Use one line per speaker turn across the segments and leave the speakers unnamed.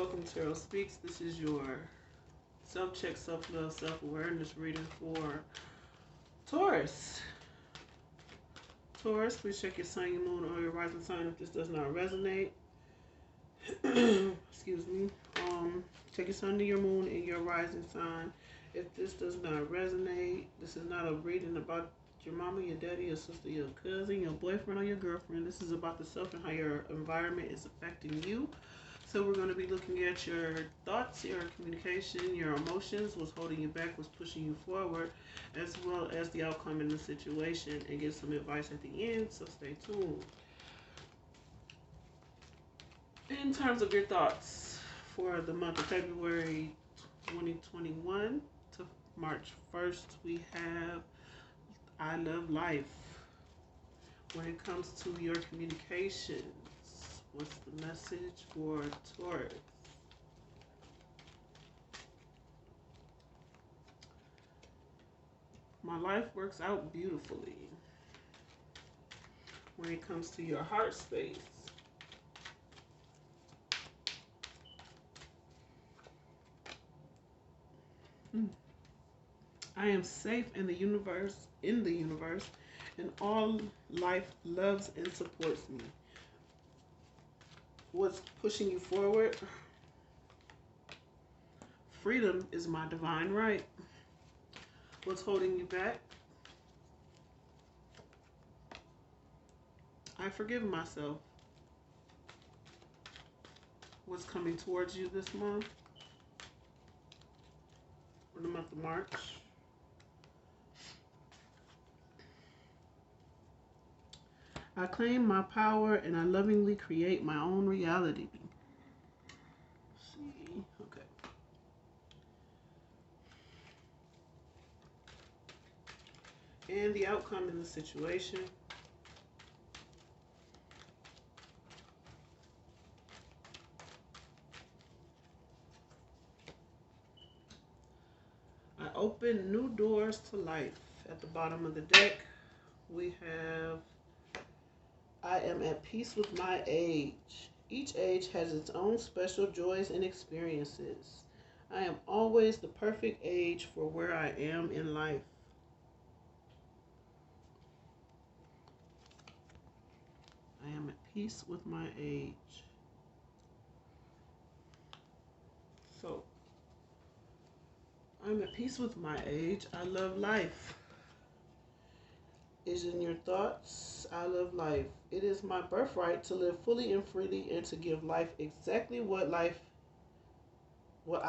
welcome to Taurus Speaks. This is your self-check, self-love, self-awareness reading for Taurus. Taurus, please check your sun, your moon, or your rising sign if this does not resonate. Excuse me. Check your sun, your moon, and your rising sign. If this does not resonate, this is not a reading about your mama, your daddy, your sister, your cousin, your boyfriend, or your girlfriend. This is about the self and how your environment is affecting you. So we're going to be looking at your thoughts, your communication, your emotions, what's holding you back, what's pushing you forward, as well as the outcome in the situation, and get some advice at the end, so stay tuned. In terms of your thoughts for the month of February 2021 to March 1st, we have I love life. When it comes to your communications, what's the message for Taurus? My life works out beautifully. When it comes to your heart space, I am safe in the universe, and all life loves and supports me. What's pushing you forward? Freedom is my divine right. What's holding you back? I forgive myself. What's coming towards you this month? For the month of March? I claim my power and I lovingly create my own reality. Let's see, okay. And the outcome in the situation. I open new doors to life. At the bottom of the deck, we have I am at peace with my age. Each age has its own special joys and experiences. I am always the perfect age for where I am in life. I am at peace with my age. So, I'm at peace with my age. I love life. Is in your thoughts. I love life. It is my birthright to live fully and freely and to give life exactly what I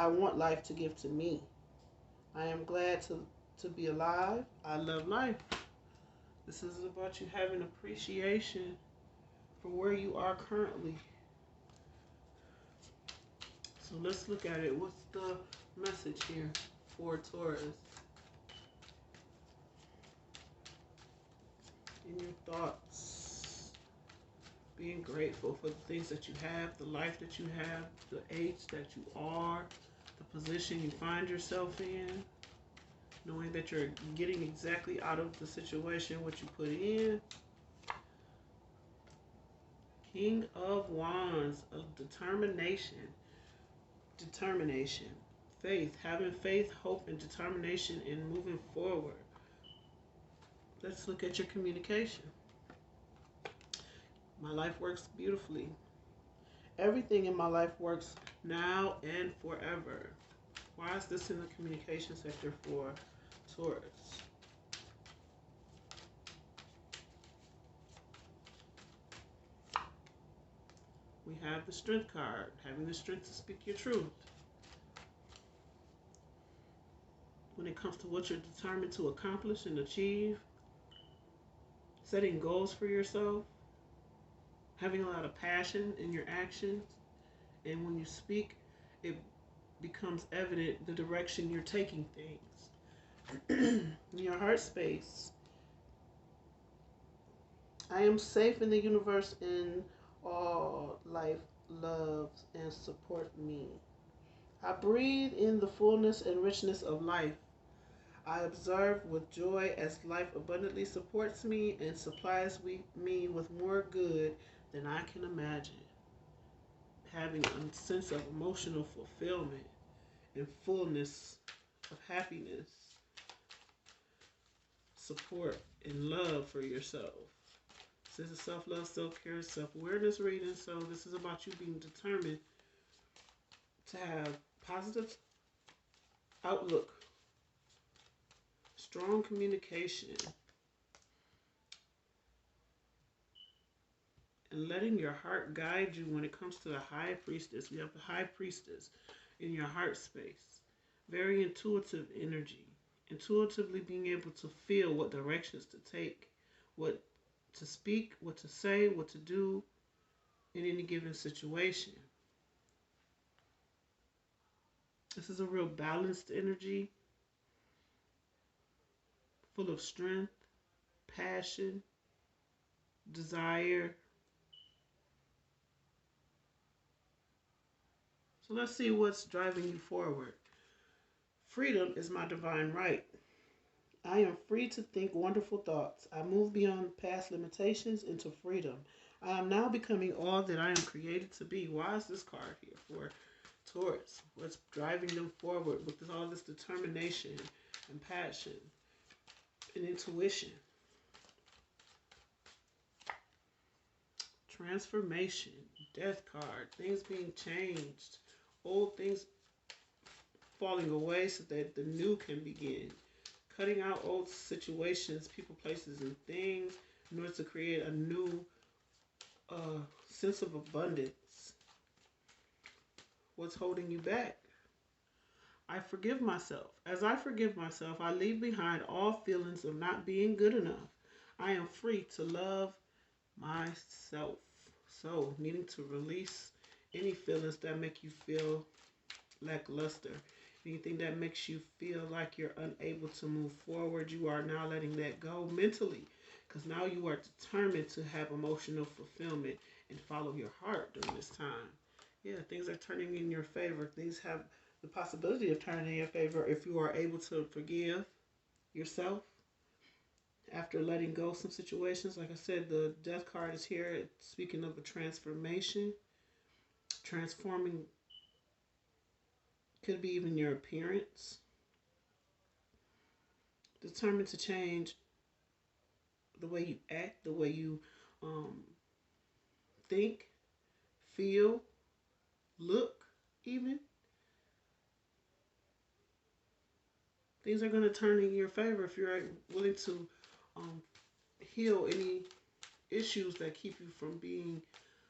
want life to give to me. I am glad to be alive. I love life. This is about you having appreciation for where you are currently. So let's look at it. What's the message here for Taurus? In your thoughts, being grateful for the things that you have, the life that you have, the age that you are, the position you find yourself in, knowing that you're getting exactly out of the situation what you put in. King of Wands, of determination, faith, having faith, hope, and determination in moving forward. Let's look at your communication. My life works beautifully. Everything in my life works now and forever. Why is this in the communication sector for Taurus? We have the Strength card, having the strength to speak your truth. When it comes to what you're determined to accomplish and achieve, setting goals for yourself, having a lot of passion in your actions, and when you speak, it becomes evident the direction you're taking things. In your heart space, I am safe in the universe and all life loves and support me. I breathe in the fullness and richness of life. I observe with joy as life abundantly supports me and supplies me with more good than I can imagine. having a sense of emotional fulfillment and fullness of happiness, support, and love for yourself. This is a self-love, self-care, self-awareness reading, so this is about you being determined to have positive outlook, strong communication, and letting your heart guide you when it comes to the high priestess. We have the high priestess in your heart space. Very intuitive energy. Intuitively being able to feel what directions to take, what to speak, what to say, what to do in any given situation. This is a real balanced energy, full of strength, passion, desire. So let's see what's driving you forward. Freedom is my divine right. I am free to think wonderful thoughts. I move beyond past limitations into freedom. I am now becoming all that I am created to be. Why is this card here for Taurus? What's driving them forward with all this determination and passion and intuition? Transformation, death card, things being changed, old things falling away so that the new can begin. Cutting out old situations, people, places, and things in order to create a new sense of abundance. What's holding you back? I forgive myself. As I forgive myself, I leave behind all feelings of not being good enough. I am free to love myself. So, needing to release any feelings that make you feel lackluster. Anything that makes you feel like you're unable to move forward, you are now letting that go mentally. Because now you are determined to have emotional fulfillment and follow your heart during this time. Yeah, things are turning in your favor. Things have the possibility of turning in your favor if you are able to forgive yourself after letting go some situations. Like I said, the death card is here. Speaking of a transformation, transforming could be even your appearance. Determined to change the way you act, the way you think, feel, look, even. Things are going to turn in your favor if you're willing to heal any issues that keep you from being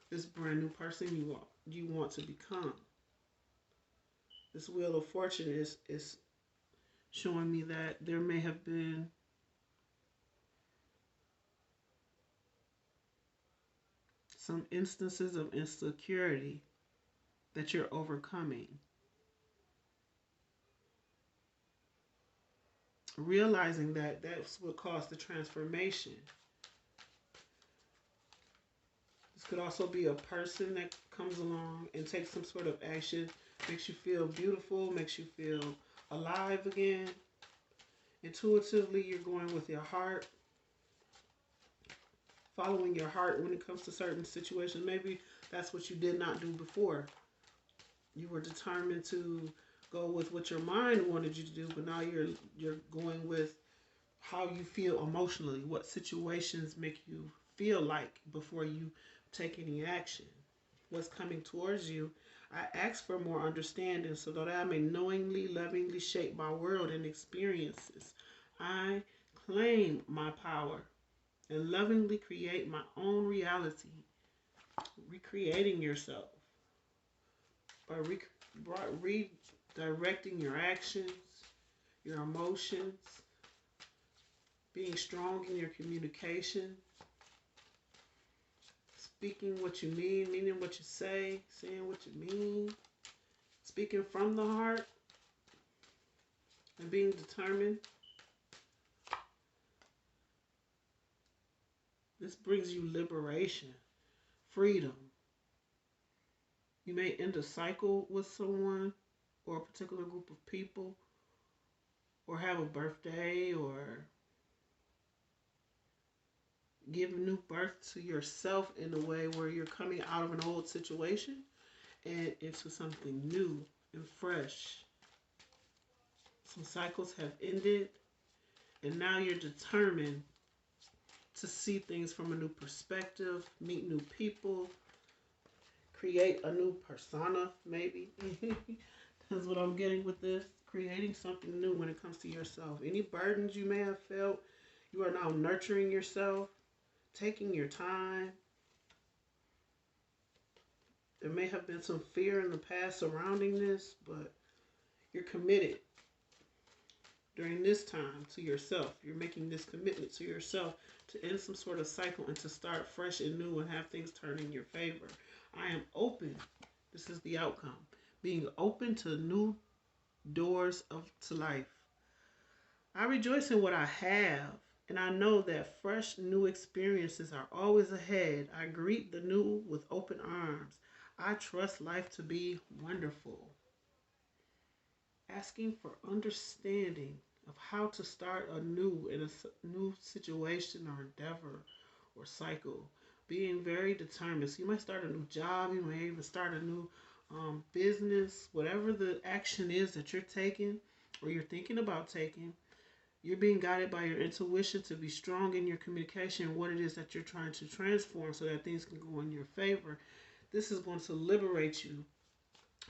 this brand new person you want to become. This Wheel of Fortune is showing me that there may have been some instances of insecurity that you're overcoming. Realizing that that's what caused the transformation. This could also be a person that comes along and takes some sort of action, makes you feel beautiful, makes you feel alive again. Intuitively, you're going with your heart, following your heart when it comes to certain situations. Maybe that's what you did not do before. You were determined to go with what your mind wanted you to do, but now you're going with how you feel emotionally, what situations make you feel like before you take any action. What's coming towards you. I ask for more understanding so that I may knowingly, lovingly shape my world and experiences. I claim my power and lovingly create my own reality. Recreating yourself by redirecting your actions, your emotions, being strong in your communication, speaking what you mean, meaning what you say, saying what you mean, speaking from the heart, and being determined. This brings you liberation, freedom. You may end a cycle with someone or a particular group of people, or have a birthday, or give new birth to yourself in a way where you're coming out of an old situation and into something new and fresh. Some cycles have ended, and now you're determined to see things from a new perspective, meet new people, create a new persona, maybe. That's what I'm getting with this. Creating something new when it comes to yourself. Any burdens you may have felt, you are now nurturing yourself, taking your time. There may have been some fear in the past surrounding this, but you're committed during this time to yourself. You're making this commitment to yourself to end some sort of cycle and to start fresh and new and have things turn in your favor. I am open. This is the outcome. Being open to new doors to life. I rejoice in what I have, and I know that fresh new experiences are always ahead. I greet the new with open arms. I trust life to be wonderful. Asking for understanding of how to start anew in a new situation or endeavor or cycle. Being very determined. So you might start a new job, you may even start a new business, whatever the action is that you're taking or you're thinking about taking. You're being guided by your intuition to be strong in your communication and what it is that you're trying to transform so that things can go in your favor. This is going to liberate you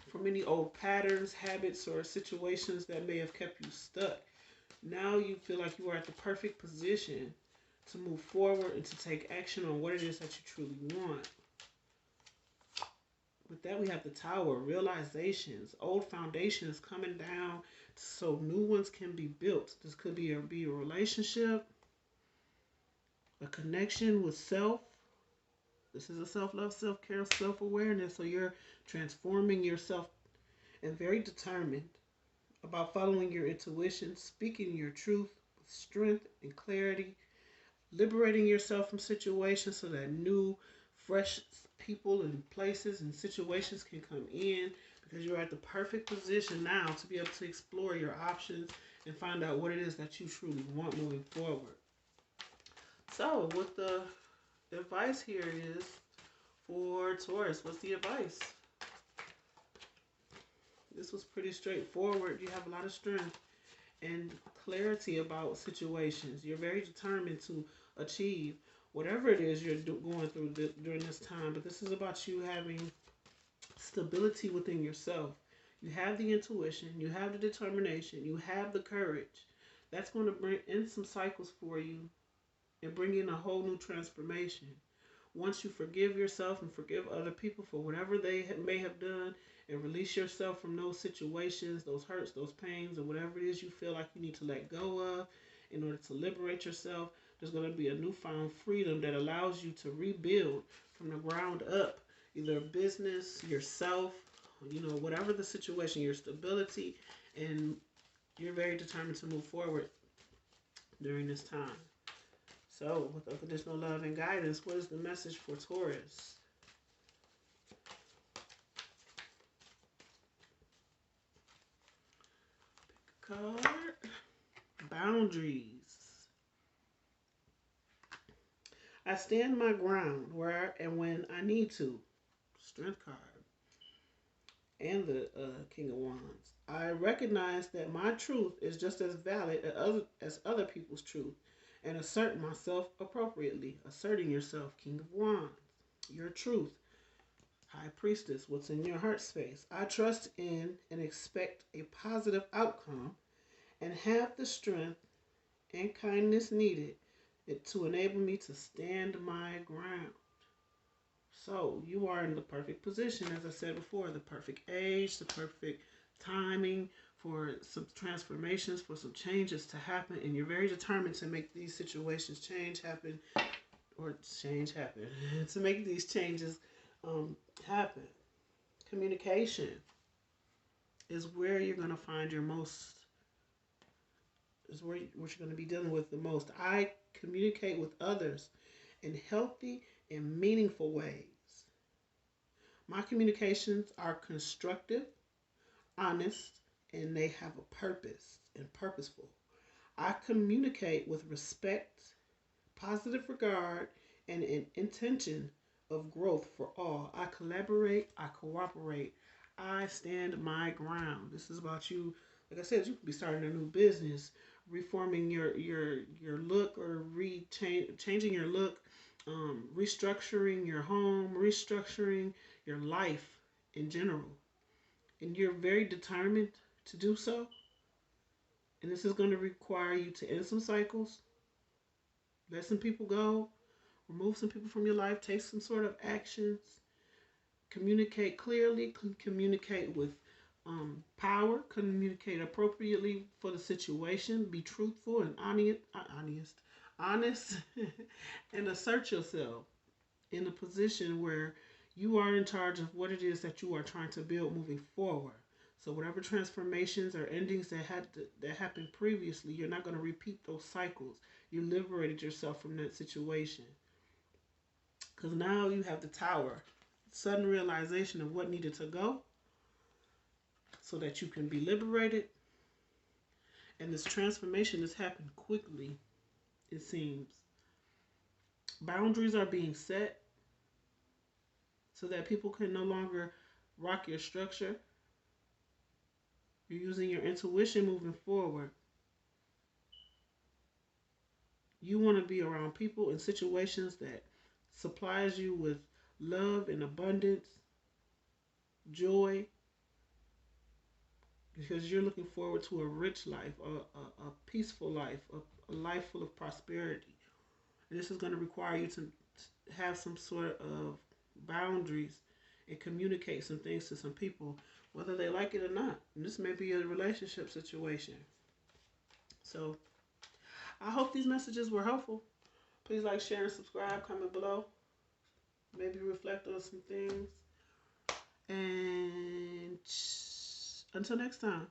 from any old patterns, habits, or situations that may have kept you stuck. Now you feel like you are at the perfect position to move forward and to take action on what it is that you truly want. With that, we have the Tower, realizations, old foundations coming down so new ones can be built. This could be a relationship, a connection with self. This is a self-love, self-care, self-awareness. So you're transforming yourself and very determined about following your intuition, speaking your truth with strength and clarity, liberating yourself from situations so that new, fresh people and places and situations can come in because you're at the perfect position now to be able to explore your options and find out what it is that you truly want moving forward. So, what the advice here is for Taurus, what's the advice? This was pretty straightforward. You have a lot of strength and clarity about situations. You're very determined to achieve whatever it is you're going through during this time. But this is about you having stability within yourself. You have the intuition, you have the determination, you have the courage. That's going to bring in some cycles for you and bring in a whole new transformation. Once you forgive yourself and forgive other people for whatever they may have done and release yourself from those situations, those hurts, those pains, or whatever it is you feel like you need to let go of in order to liberate yourself, there's going to be a newfound freedom that allows you to rebuild from the ground up, either a business, yourself, whatever the situation, your stability, and you're very determined to move forward during this time. So, with unconditional love and guidance, what is the message for Taurus? Pick a card. Boundaries. I stand my ground where and when I need to. Strength card. And the King of Wands. I recognize that my truth is just as valid as other people's truth and assert myself appropriately. Asserting yourself, King of Wands. Your truth. High Priestess, what's in your heart space? I trust in and expect a positive outcome and have the strength and kindness needed to enable me to stand my ground. So you are in the perfect position, as I said before, the perfect age, the perfect timing for some transformations, for some changes to happen, and you're very determined to make these situations happen, to make these changes happen. Communication is where you're going to find your most, is where what you're going to be dealing with the most. I communicate with others in healthy and meaningful ways. My communications are constructive, honest, and they have a purpose and purposeful. I communicate with respect, positive regard, and an intention of growth for all. I collaborate, I cooperate, I stand my ground. This is about you. Like I said, you could be starting a new business, reforming your look, or changing your look, restructuring your home, restructuring your life in general. And you're very determined to do so. And this is going to require you to end some cycles, let some people go, remove some people from your life, take some sort of actions, communicate clearly, communicate with power, communicate appropriately for the situation, be truthful and honest, and assert yourself in a position where you are in charge of what it is that you are trying to build moving forward. So whatever transformations or endings that happened previously, you're not going to repeat those cycles. You liberated yourself from that situation. Because now you have the tower. Sudden realization of what needed to go so that you can be liberated. And this transformation has happened quickly, it seems. Boundaries are being set so that people can no longer rock your structure. You're using your intuition moving forward. You want to be around people and situations that supplies you with love and abundance, joy, because you're looking forward to a rich life, a peaceful life, a life full of prosperity. And this is going to require you to have some sort of boundaries and communicate some things to some people, whether they like it or not. And this may be a relationship situation. So I hope these messages were helpful. Please like, share, and subscribe. Comment below. Maybe reflect on some things. And until next time.